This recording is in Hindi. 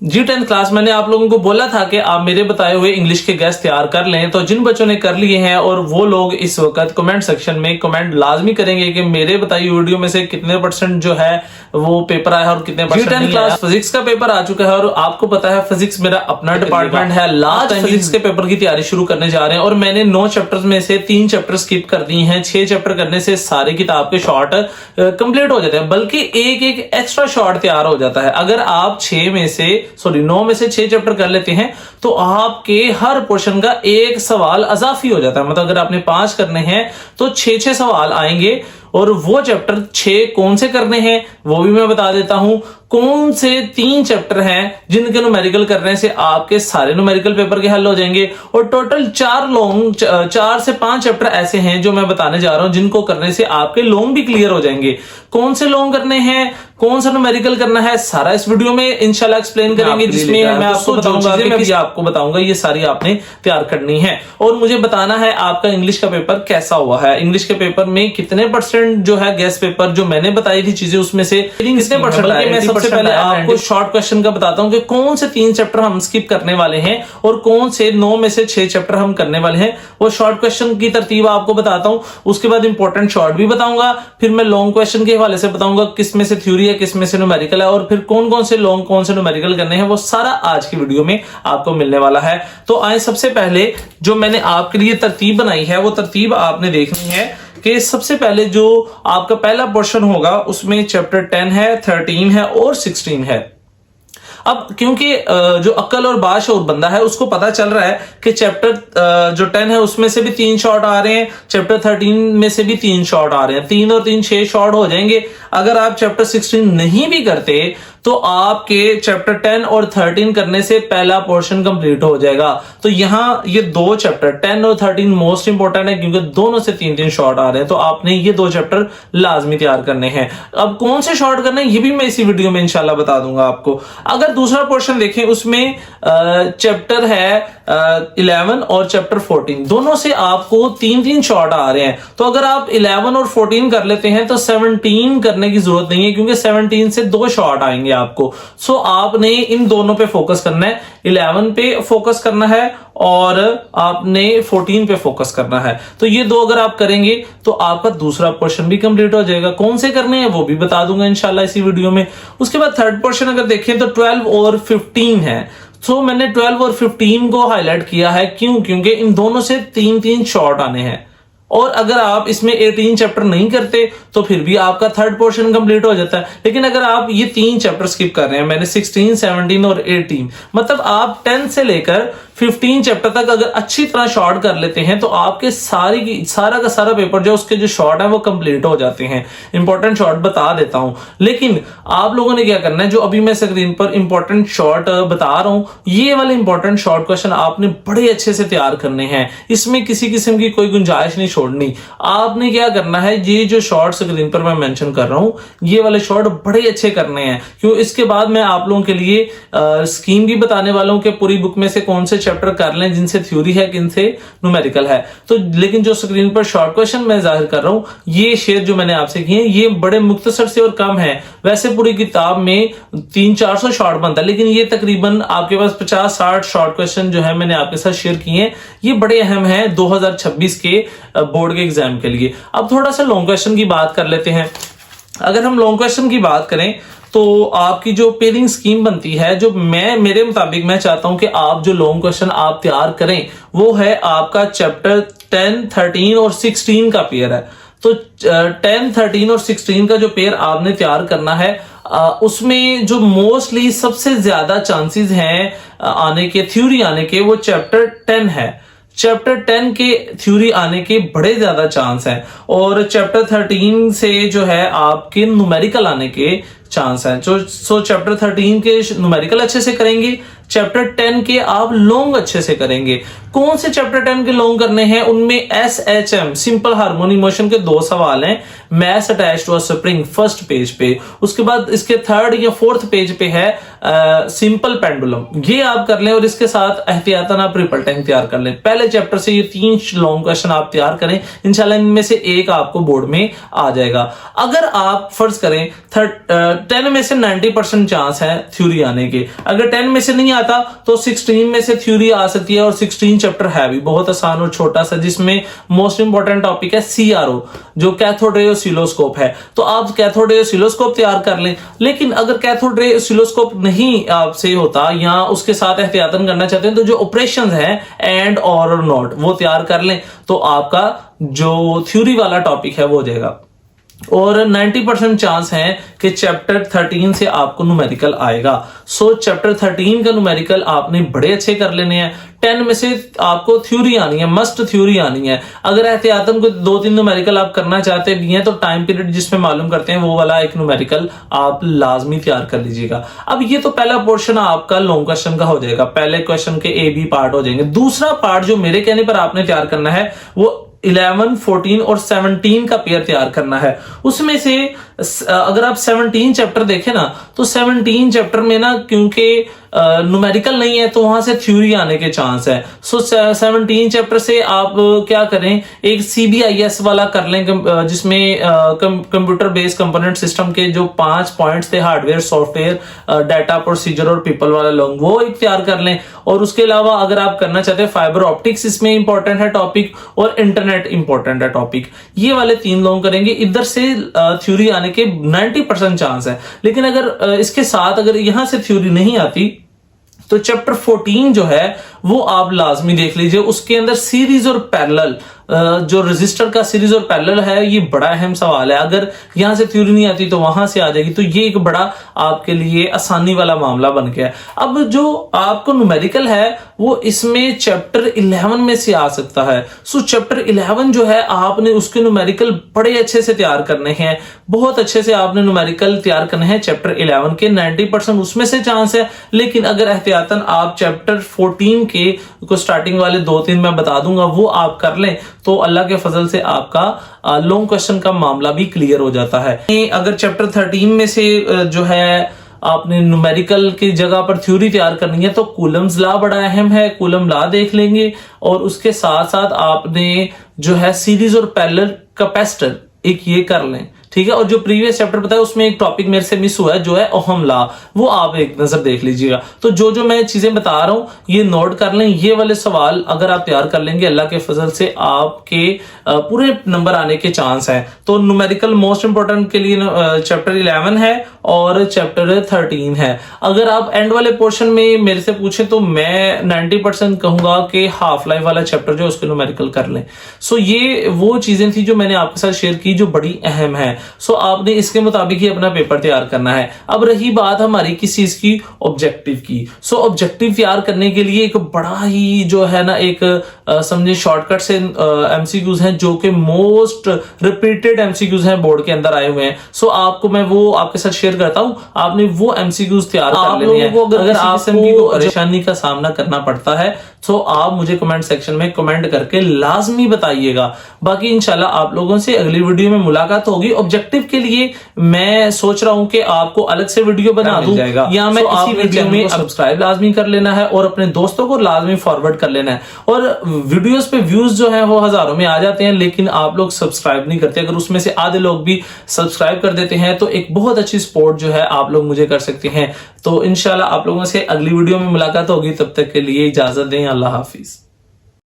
जी 10th क्लास मैंने आप लोगों को बोला था कि आप मेरे बताए हुए इंग्लिश के गेस्ट तैयार कर लें। तो जिन बच्चों ने कर लिए हैं और वो लोग इस वक्त कमेंट सेक्शन में कमेंट लाजमी करेंगे कि मेरे बताई वीडियो में से कितने परसेंट जो है वो पेपर आया है और कितने परसेंट नहीं आया। फिजिक्स का पेपर आ चुका है और आपको पता है फिजिक्स मेरा अपना डिपार्टमेंट है। लास्ट फिजिक्स के पेपर की तैयारी शुरू करने जा रहे हैं और मैंने 9 चैप्टर्स में से 3 चैप्टर स्किप कर दिए हैं। 6 चैप्टर करने से सारे किताब के शॉर्ट कंप्लीट हो जाते हैं, बल्कि एक एक एक्स्ट्रा शॉर्ट तैयार हो जाता है। अगर आप 9 में से 6 चैप्टर कर लेते हैं तो आपके हर पोर्शन का एक सवाल अजाफी हो जाता है। मतलब अगर आपने 5 करने हैं तो 6 सवाल आएंगे। और वो चैप्टर 6 कौन से करने हैं वो भी मैं बता देता हूं। कौन से 3 चैप्टर हैं जिनके न्यूमेरिकल करने से आपके सारे न्यूमेरिकल पेपर के हल हो जाएंगे। और टोटल 4 से 5 चैप्टर ऐसे हैं जो मैं बताने जा रहा हूं जिनको करने से आपके लॉन्ग भी क्लियर हो जाएंगे। कौन से लॉन्ग करने हैं, कौन सा न्यूमेरिकल करना है, सारा इस वीडियो में इंशाल्लाह एक्सप्लेन करेंगे, जिसमें मैं आपको बताऊंगा कि मैं भी आपको बताऊंगा ये सारी आपने तैयार करनी है। और मुझे बताना है आपका इंग्लिश का पेपर कैसा हुआ है, इंग्लिश के पेपर में कितने परसेंट जो है गेस्ट पेपर जो मैंने बताई थी चीजें उसमें से कितने परसेंट आए। मैं सबसे पहले आपको शॉर्ट क्वेश्चन का बताता हूं कि कौन से 3 चैप्टर हम स्किप करने वाले हैं और कौन से 9 में से 6 चैप्टर हम करने वाले हैं। वो शॉर्ट क्वेश्चन की तरतीब आपको बताता हूं, उसके बाद इंपॉर्टेंट शॉर्ट भी बताऊंगा, फिर मैं लॉन्ग क्वेश्चन के हवाले से बताऊंगा किस में से थ्योरी है किस में से न्यूमेरिकल है, और फिर कौन कौन से लॉन्ग कौन से न्यूमेरिकल करने हैं वो सारा आज की वीडियो में आपको मिलने वाला है। तो आए सबसे पहले जो मैंने आपके लिए तरतीब बनाई है वो तरतीब आपने देखनी है कि सबसे पहले जो आपका पहला पोर्शन होगा उसमें चैप्टर 10 है, 13 है और 16 है। अब क्योंकि जो अक्ल और बाशऊर बंदा है उसको पता चल रहा है कि चैप्टर जो 10 है उसमें से भी 3 शॉर्ट आ रहे हैं, चैप्टर 13 में से भी 3 शॉर्ट आ रहे हैं, 3 और 3 6 शॉर्ट हो जाएंगे। अगर आप चैप्टर 16 नहीं भी करते तो आपके चैप्टर 10 और 13 करने से पहला पोर्शन कंप्लीट हो जाएगा। तो यहाँ ये 2 चैप्टर 10 और 13 मोस्ट इंपोर्टेंट है क्योंकि दोनों से 3-3 शॉर्ट आ रहे हैं। तो आपने ये 2 चैप्टर लाजमी तैयार करने हैं। अब कौन से शॉर्ट करने हैं ये भी मैं इसी वीडियो में इंशाल्लाह बता दूंगा आपको। अगर दूसरा पोर्शन देखें उसमें चैप्टर है 11 और चैप्टर 14, दोनों से आपको 3-3 शॉर्ट आ रहे हैं। तो अगर आप 11 और 14 कर लेते हैं तो 17 करने की जरूरत नहीं है क्योंकि 17 से 2 शॉर्ट आएंगे आपको। सो आपने इन दोनों पे फोकस करना है, 11 पे फोकस करना है और आपने 14 पे फोकस करना है। तो ये 2 अगर आप करेंगे तो आपका दूसरा पोर्शन भी कंप्लीट हो जाएगा। कौन से करने हैं वो भी बता दूंगा इंशाल्लाह इसी वीडियो में। उसके बाद थर्ड पोर्शन अगर देखें तो 12 और 15 है। तो मैंने 12 और 15 को हाईलाइट किया है, क्यों? क्योंकि इन दोनों से 3-3 शॉर्ट आने हैं। और अगर आप इसमें 18 चैप्टर नहीं करते तो फिर भी आपका थर्ड पोर्शन कंप्लीट हो जाता है। लेकिन अगर आप ये 3 चैप्टर स्किप कर रहे हैं, मैंने 16, 17 और 18, मतलब आप 10 से लेकर 15 चैप्टर तक अगर अच्छी तरह शॉर्ट कर लेते हैं तो आपके सारा का सारा पेपर जो उसके जो शॉर्ट है वो कंप्लीट हो जाते हैं। इंपॉर्टेंट शॉर्ट बता देता हूं, लेकिन आप लोगों ने क्या करना है, जो अभी मैं स्क्रीन पर इंपॉर्टेंट शॉर्ट बता रहा हूं, ये वाले इंपॉर्टेंट शॉर्ट क्वेश्चन आपने बड़े अच्छे से तैयार करने हैं। इसमें किसी किस्म की कोई गुंजाइश नहीं छोड़नी। आपने क्या करना है, ये जो शॉर्ट स्क्रीन पर मैं मेंशन कर रहा हूं ये वाले शॉर्ट बड़े अच्छे करने हैं। क्यों? इसके बाद मैं आप लोगों के लिए स्कीम भी बताने वाला हूं कि पूरी बुक में से कौन से चैप्टर कर लें जिनसे थ्योरी है किनसे न्यूमेरिकल है। तो लेकिन जो स्क्रीन पर शॉर्ट क्वेश्चन मैं जाहिर कर रहा हूं ये शेयर जो मैंने आपसे किए ये बड़े मुख्तसर से और कम है। वैसे पूरी किताब में 300-400 शॉर्ट बनता है, लेकिन ये तकरीबन आपके पास 50-60 शॉर्ट क्वेश्चन जो है मैंने आपके साथ शेयर किए हैं। ये बड़े अहम है 2026 के बोर्ड के एग्जाम के लिए। अब थोड़ा सा लॉन्ग क्वेश्चन की बात कर लेते हैं। अगर हम लॉन्ग क्वेश्चन की बात करें तो आपकी जो पेयरिंग स्कीम बनती है, जो मेरे मुताबिक मैं चाहता हूं कि आप जो लॉन्ग क्वेश्चन आप तैयार करें वो है आपका चैप्टर 10, 13 और 16 का पेयर है। तो 10, 13 और 16 का जो पेयर आपने तैयार करना है उसमें जो मोस्टली सबसे ज्यादा चांसेस हैं आने के, थ्योरी आने के, वो चैप्टर 10 है। चैप्टर 10 के थ्योरी आने के बड़े ज्यादा चांस हैं और चैप्टर 13 से जो है आपके न्यूमेरिकल आने के चांस हैं। सो चैप्टर 13 के न्यूमेरिकल अच्छे से करेंगे, चैप्टर 10 के आप लॉन्ग अच्छे से करेंगे। कौन से चैप्टर 10 के लॉन्ग करने हैं? उनमें SHM सिंपल हार्मोनी मोशन के 2 सवाल हैं, mass attached to a spring first page पे, उसके बाद इसके 3rd या 4th पेज पे है सिंपल पेंडुलम, ये आप कर लें और इसके साथ एहतियातन आप ट्रिपल टैंक तैयार कर लें। पहले चैप्टर से ये 3 लॉन्ग क्वेश्चन आप तैयार करें, इंशाल्लाह इनमें से एक आपको बोर्ड में आ जाएगा। अगर आप फर्ज करें 10 में से 90% चांस है थ्योरी आने के, अगर 10 में से नहीं आता तो 16 में से थ्योरी आ सकती है, और 16 चैप्टर है भी बहुत आसान और छोटा सा, जिसमें मोस्ट इंपॉर्टेंट टॉपिक है CRO जो कैथोड रे ऑसिलोस्कोप है। तो आप कैथोड रे ऑसिलोस्कोप तैयार कर लें। लेकिन अगर कैथोड रे ऑसिलोस्कोप नहीं आपसे होता या उसके साथ एहतियातन करना चाहते हैं तो जो ऑपरेशंस हैं एंड और नॉट वो तैयार कर लें, तो आपका जो थ्योरी वाला टॉपिक है वो हो जाएगा। और 90% चांस है कि चैप्टर 13 से आपको न्यूमेरिकल आएगा। सो चैप्टर 13 का न्यूमेरिकल आपने बड़े अच्छे कर लेने हैं। 10 में से आपको थ्योरी आनी है, मस्ट थ्योरी आनी है। अगर एहतियातन को 2-3 न्यूमेरिकल आप करना चाहते भी हैं तो टाइम पीरियड जिसमें मालूम करते हैं वो वाला एक न्यूमेरिकल आप लाजमी तैयार कर लीजिएगा। अब ये तो पहला पोर्शन आपका लॉन्ग क्वेश्चन का हो जाएगा, पहले क्वेश्चन के A-B पार्ट हो जाएंगे। दूसरा पार्ट जो मेरे कहने पर आपने तैयार करना है वो 11, 14 और 17 का पेयर तैयार करना है। उसमें से अगर आप 17 चैप्टर देखें ना तो 17 चैप्टर में ना क्योंकि न्यूमेरिकल नहीं है तो वहां से थ्योरी आने के चांस है। सो 17 चैप्टर से आप क्या करें, एक CBIS वाला कर लें जिसमें कंप्यूटर बेस्ड कंपोनेंट सिस्टम के जो 5 पॉइंट्स थे, हार्डवेयर, सॉफ्टवेयर, डाटा, प्रोसीजर और पीपल वाला लॉन्ग, वो एक तैयार कर लें। और उसके अलावा अगर आप करना चाहते हैं फाइबर ऑप्टिक्स, इसमें इंपॉर्टेंट है टॉपिक, और इंटरनेट इंपॉर्टेंट है टॉपिक, ये वाले 3 लॉन्ग करेंगे। इधर से थ्योरी आने के 90% चांस है। लेकिन अगर इसके साथ अगर यहां से थ्योरी नहीं आती तो चैप्टर 14 जो है वो आप लाजमी देख लीजिए। उसके अंदर सीरीज और पैरेलल, जो रजिस्टर का सीरीज और पैरेलल है, ये बड़ा अहम सवाल है। अगर यहां से थ्योरी नहीं आती तो वहां से आ जाएगी, तो ये एक बड़ा आपके लिए आसानी वाला मामला बन गया है। अब जो आपको न्यूमेरिकल है वो इसमें चैप्टर 11 में से आ सकता है। सो चैप्टर 11 जो है आपने उसके न्यूमेरिकल बड़े अच्छे से तैयार करने हैं, बहुत अच्छे से आपने न्यूमेरिकल तैयार करने हैं चैप्टर 11 के। 90% उसमें से चांस है। लेकिन अगर एहतियातन आप चैप्टर 14 के को स्टार्टिंग वाले 2-3 मैं बता दूंगा वो आप कर लें तो अल्लाह के फजल से आपका लॉन्ग क्वेश्चन का मामला भी क्लियर हो जाता है। अगर चैप्टर 13 में से जो है आपने न्यूमेरिकल की जगह पर थ्योरी तैयार करनी है तो कूलम्स लॉ बड़ा अहम है, कूलम लॉ देख लेंगे। और उसके साथ साथ आपने जो है सीरीज और पैरेलल कैपेसिटर एक ये कर लें, ठीक है। और जो प्रीवियस चैप्टर बताया उसमें एक टॉपिक मेरे से मिस हुआ है जो है ओहम लॉ, वो आप एक नजर देख लीजिएगा। तो जो मैं चीजें बता रहा हूं ये नोट कर लें। ये वाले सवाल अगर आप तैयार कर लेंगे अल्लाह के फजल से आपके पूरे नंबर आने के चांस हैं। तो न्यूमेरिकल मोस्ट इंपोर्टेंट के लिए चैप्टर 11 है और चैप्टर 13 है। अगर आप एंड वाले पोर्शन में मेरे से पूछे तो मैं 90% कहूंगा कि हाफ लाइफ वाला चैप्टर जो उसके न्यूमेरिकल कर लें। सो ये वो चीजें थी जो मैंने आपके साथ शेयर की जो बड़ी अहम है। सो आपने इसके मुताबिक ही अपना पेपर तैयार करना है। अब रही बात हमारी किस चीज की, ऑब्जेक्टिव की। सो ऑब्जेक्टिव तैयार करने के लिए एक बड़ा ही जो है ना एक समझे शॉर्टकट से एमसीक्यूज हैं जो कि मोस्ट रिपीटेड एमसीक्यूज हैं बोर्ड के अंदर आए हुए हैं। सो आपको मैं वो आपके साथ शेयर करता हूं, आपने वो एमसीक्यूज तैयार कर लेने हैं। अगर आपको परेशानी का सामना करना पड़ता है तो आप मुझे कमेंट सेक्शन में कमेंट करके लाजमी बताइएगा। बाकी इंशाल्लाह आप लोगों से अगली वीडियो में मुलाकात होगी। ऑब्जेक्टिव के लिए मैं सोच रहा हूं कि आपको अलग से वीडियो बना दूं या मैं इसी वीडियो में सब्सक्राइब लाजमी कर लेना है और अपने दोस्तों को लाजमी फॉरवर्ड कर लेना है। और वीडियोस पे व्यूज जो है वो हजारों में आ जाते हैं लेकिन आप लोग सब्सक्राइब नहीं करते। अगर उसमें से आधे लोग भी सब्सक्राइब कर देते हैं तो एक बहुत अच्छी सपोर्ट जो है आप लोग मुझे कर सकते हैं। तो इंशाल्लाह आप लोगों से अगली वीडियो में मुलाकात होगी। तब तक के लिए इजाजत दें। अल्लाह हाफिज।